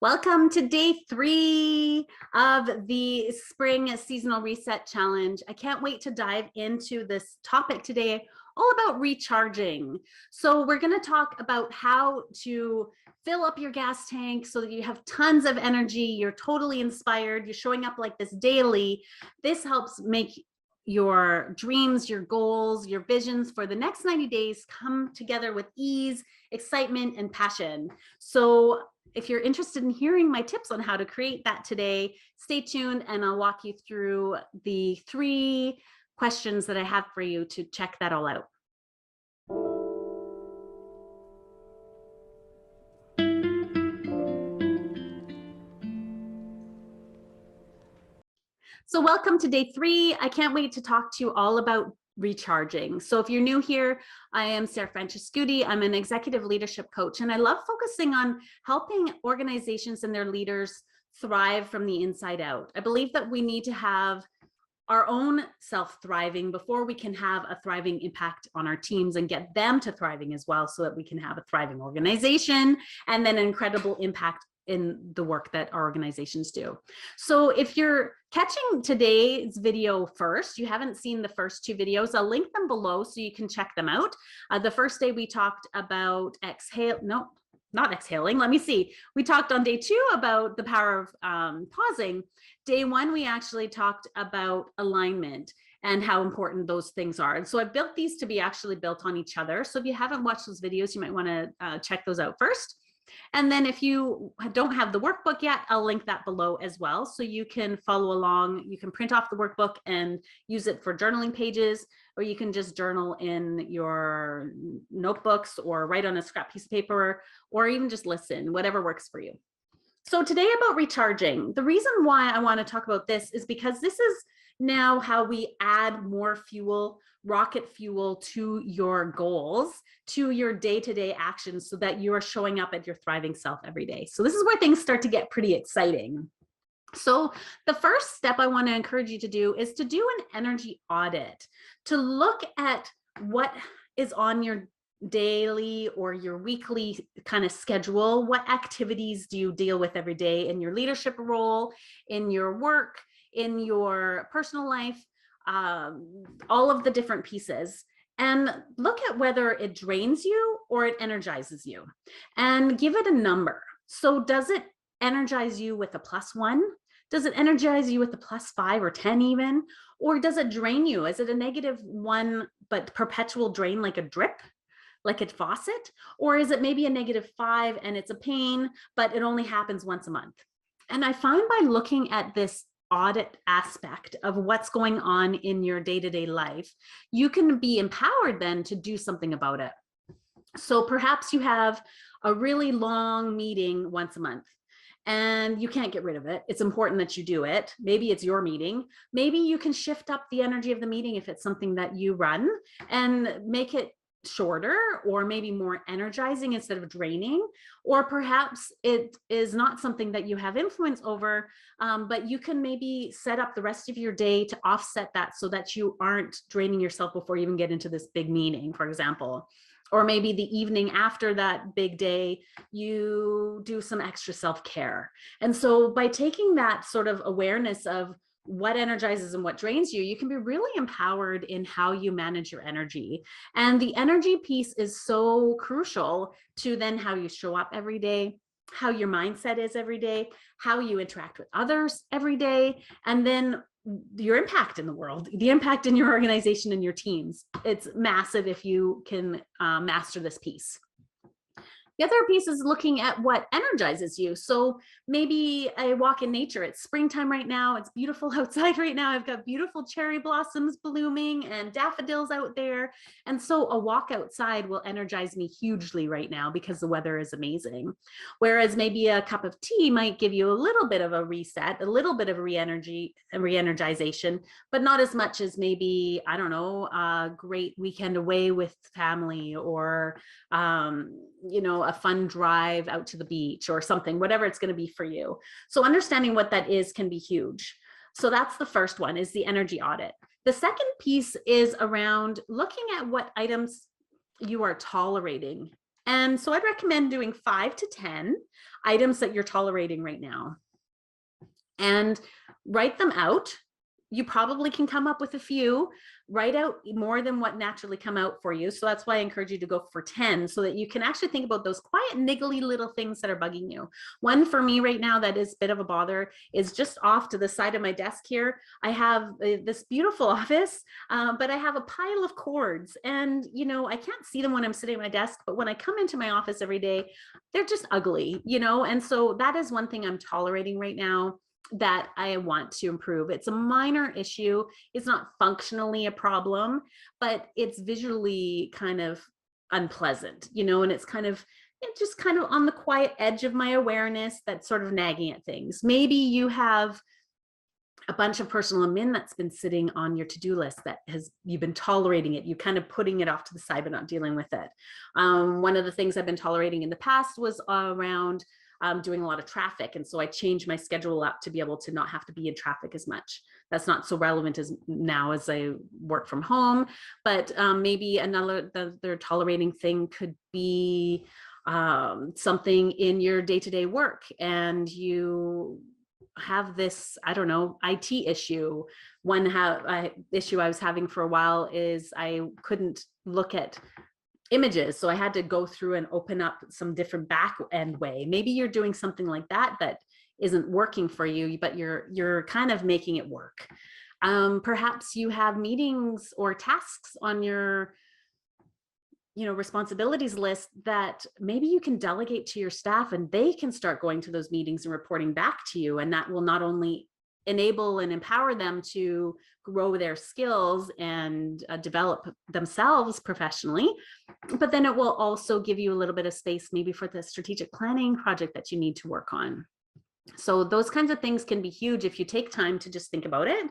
Welcome to day 3 of the Spring Seasonal Reset Challenge. I can't wait to dive into this topic today, all about recharging. So we're going to talk about how to fill up your gas tank so that you have tons of energy, you're totally inspired, you're showing up like this daily. This helps make your dreams, your goals, your visions for the next 90 days come together with ease, excitement, and passion. So if you're interested in hearing my tips on how to create that today, stay tuned and I'll walk you through the 3 questions that I have for you to check that all out. So welcome to day 3. I can't wait to talk to you all about recharging. So if you're new here, I am Sarah Francescuti. I'm an executive leadership coach, and I love focusing on helping organizations and their leaders thrive from the inside out. I believe that we need to have our own self-thriving before we can have a thriving impact on our teams and get them to thriving as well, so that we can have a thriving organization and then an incredible impact in the work that our organizations do. So if you're catching today's video first, you haven't seen the first 2 videos, I'll link them below so you can check them out. The first day we talked about not exhaling. Let me see. We talked on day 2 about the power of pausing. Day 1, we actually talked about alignment and how important those things are. And so I've built these to be actually built on each other. So if you haven't watched those videos, you might want to check those out first. And then if you don't have the workbook yet, I'll link that below as well. So you can follow along. You can print off the workbook and use it for journaling pages, or you can just journal in your notebooks or write on a scrap piece of paper, or even just listen, whatever works for you. So today about recharging. The reason why I want to talk about this is because this is now how we add more fuel, rocket fuel to your goals, to your day-to-day actions, so that you are showing up at your thriving self every day. So this is where things start to get pretty exciting. So the first step I want to encourage you to do is to do an energy audit, to look at what is on your daily or your weekly kind of schedule. What activities do you deal with every day in your leadership role, in your work, in your personal life, all of the different pieces, and look at whether it drains you or it energizes you, and give it a number. So does it energize you with a +1? Does it energize you with a +5 or 10 even? Or does it drain you? Is it a -1 but perpetual drain, like a drip, like a faucet? Or is it maybe a -5 and it's a pain, but it only happens once a month? And I find by looking at this audit aspect of what's going on in your day-to-day life, you can be empowered then to do something about it. So perhaps you have a really long meeting once a month and you can't get rid of it. It's important that you do it. Maybe it's your meeting. Maybe you can shift up the energy of the meeting if it's something that you run, and make it shorter or maybe more energizing instead of draining. Or perhaps it is not something that you have influence over, but you can maybe set up the rest of your day to offset that so that you aren't draining yourself before you even get into this big meeting, for example. Or maybe the evening after that big day, you do some extra self-care. And so by taking that sort of awareness of what energizes and what drains you, you can be really empowered in how you manage your energy. And the energy piece is so crucial to then how you show up every day, how your mindset is every day, how you interact with others every day, and then your impact in the world, the impact in your organization and your teams. It's massive if you can master this piece. The other piece is looking at what energizes you. So maybe a walk in nature. It's springtime right now. It's beautiful outside right now. I've got beautiful cherry blossoms blooming and daffodils out there. And so a walk outside will energize me hugely right now because the weather is amazing. Whereas maybe a cup of tea might give you a little bit of a reset, a little bit of a re-energization, but not as much as maybe, I don't know, a great weekend away with family, or a fun drive out to the beach or something, whatever it's going to be for you. So understanding what that is can be huge. So that's the first one, is the energy audit. The second piece is around looking at what items you are tolerating And so I'd recommend doing 5 to 10 items that you're tolerating right now and write them out. You probably can come up with a few. Write out more than what naturally come out for you. So that's why I encourage you to go for 10 so that you can actually think about those quiet, niggly little things that are bugging you. One for me right now that is a bit of a bother is just off to the side of my desk here. I have this beautiful office, but I have a pile of cords, and I can't see them when I'm sitting at my desk, but when I come into my office every day, they're just ugly, and so that is one thing I'm tolerating right now that I want to improve. It's a minor issue. It's not functionally a problem, but it's visually kind of unpleasant, and it's just kind of on the quiet edge of my awareness that's sort of nagging at things. Maybe you have a bunch of personal admin that's been sitting on your to-do list that you've been tolerating it. You kind of putting it off to the side, but not dealing with it. One of the things I've been tolerating in the past was around doing a lot of traffic. And so I changed my schedule up to be able to not have to be in traffic as much. That's not so relevant as now as I work from home, but maybe another tolerating thing could be something in your day-to-day work, and you have this, I don't know, IT issue. One issue I was having for a while is I couldn't look at images. So I had to go through and open up some different back end way. Maybe you're doing something like that isn't working for you, but you're kind of making it work. Perhaps you have meetings or tasks on your responsibilities list that maybe you can delegate to your staff, and they can start going to those meetings and reporting back to you. And that will not only enable and empower them to grow their skills and develop themselves professionally, but then it will also give you a little bit of space maybe for the strategic planning project that you need to work on. So those kinds of things can be huge if you take time to just think about it.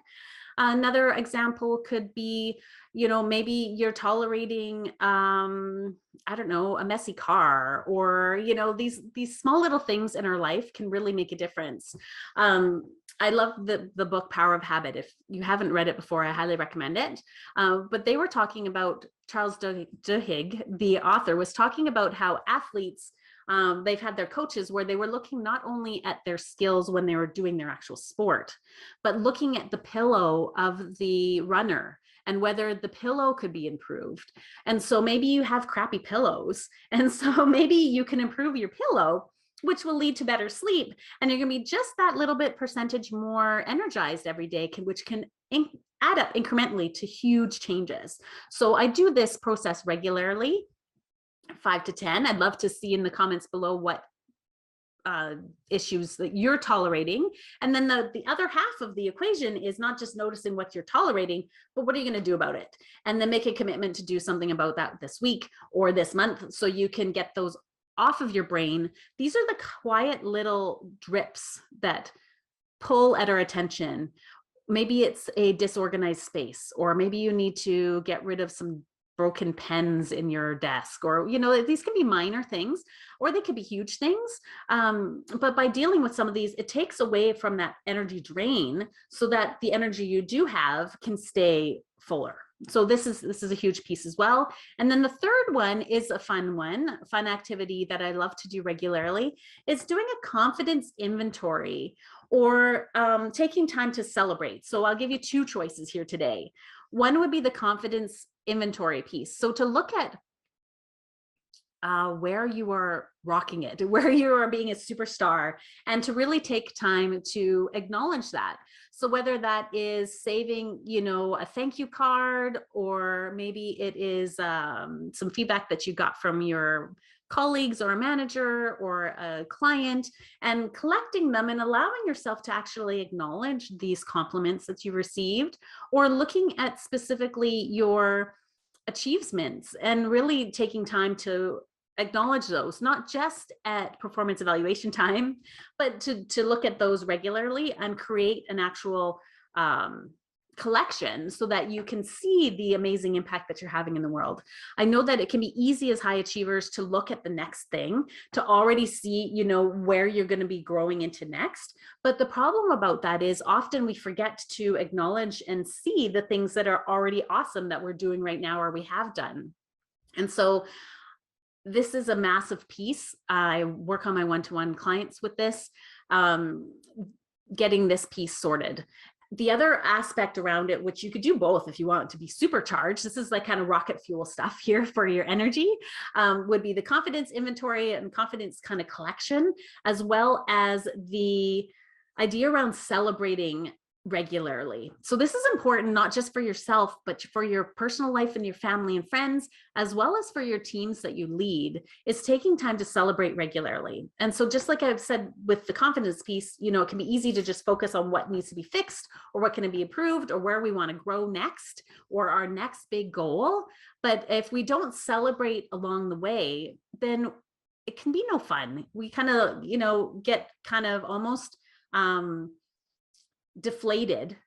Another example could be, maybe you're tolerating, I don't know, a messy car, or, these small little things in our life can really make a difference. I love the book Power of Habit. If you haven't read it before, I highly recommend it. But they were talking about, Charles Duhigg, the author, was talking about how athletes, they've had their coaches where they were looking not only at their skills when they were doing their actual sport, but looking at the pillow of the runner and whether the pillow could be improved. And so maybe you have crappy pillows, and so maybe you can improve your pillow, which will lead to better sleep. And you're going to be just that little bit percentage more energized every day, which can add up incrementally to huge changes. So I do this process regularly, 5 to 10. I'd love to see in the comments below what issues that you're tolerating. And then the other half of the equation is not just noticing what you're tolerating, but what are you going to do about it? And then make a commitment to do something about that this week or this month, so you can get those off of your brain. These are the quiet little drips that pull at our attention. Maybe it's a disorganized space, or maybe you need to get rid of some broken pens in your desk, or these can be minor things, or they could be huge things, but by dealing with some of these, it takes away from that energy drain so that the energy you do have can stay fuller. So this is a huge piece as well. And then the third one is a fun activity that I love to do regularly, is doing a confidence inventory, or taking time to celebrate. So I'll give you two choices here today. One would be the confidence inventory piece. So to look at where you are rocking it, where you are being a superstar, and to really take time to acknowledge that. So whether that is saving, a thank you card, or maybe it is some feedback that you got from your colleagues or a manager or a client, and collecting them and allowing yourself to actually acknowledge these compliments that you received, or looking at specifically your achievements and really taking time to acknowledge those, not just at performance evaluation time, but to look at those regularly and create an actual collection so that you can see the amazing impact that you're having in the world. I know that it can be easy as high achievers to look at the next thing, to already see, where you're going to be growing into next. But the problem about that is often we forget to acknowledge and see the things that are already awesome that we're doing right now or we have done. And so this is a massive piece. I work on my one-to-one clients with this, getting this piece sorted. The other aspect around it, which you could do both if you want to be supercharged, this is like kind of rocket fuel stuff here for your energy, would be the confidence inventory and confidence kind of collection, as well as the idea around celebrating regularly. So this is important, not just for yourself, but for your personal life and your family and friends, as well as for your teams that you lead. It's taking time to celebrate regularly. And so just like I've said with the confidence piece, you know, it can be easy to just focus on what needs to be fixed or what can be improved or where we want to grow next or our next big goal. But if we don't celebrate along the way, then it can be no fun. We kind of, you know, get kind of almost deflated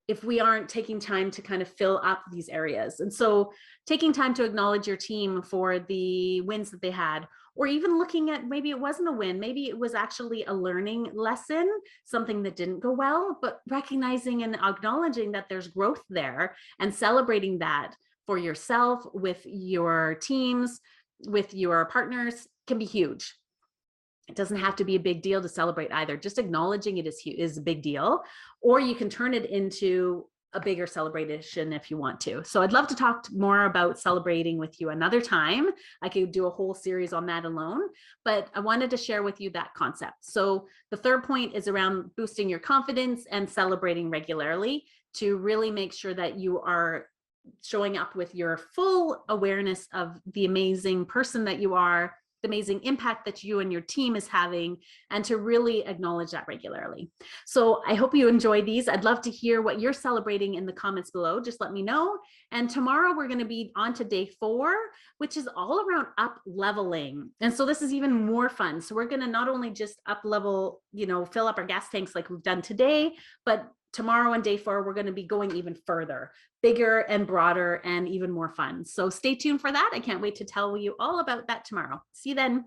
if we aren't taking time to kind of fill up these areas. And so taking time to acknowledge your team for the wins that they had, or even looking at maybe it wasn't a win, maybe it was actually a learning lesson, something that didn't go well, but recognizing and acknowledging that there's growth there and celebrating that for yourself, with your teams, with your partners can be huge. It doesn't have to be a big deal to celebrate either. Just acknowledging it is a big deal, or you can turn it into a bigger celebration if you want to. So I'd love to talk more about celebrating with you another time. I could do a whole series on that alone, but I wanted to share with you that concept. So the third point is around boosting your confidence and celebrating regularly to really make sure that you are showing up with your full awareness of the amazing person that you are, the amazing impact that you and your team is having, and to really acknowledge that regularly. So I hope you enjoy these. I'd love to hear what you're celebrating in the comments below. Just let me know. And tomorrow we're going to be on to day 4, which is all around up leveling. And so this is even more fun. So we're going to not only just up level, you know, fill up our gas tanks like we've done today, but tomorrow on day 4, we're going to be going even further, bigger and broader and even more fun. So stay tuned for that. I can't wait to tell you all about that tomorrow. See you then.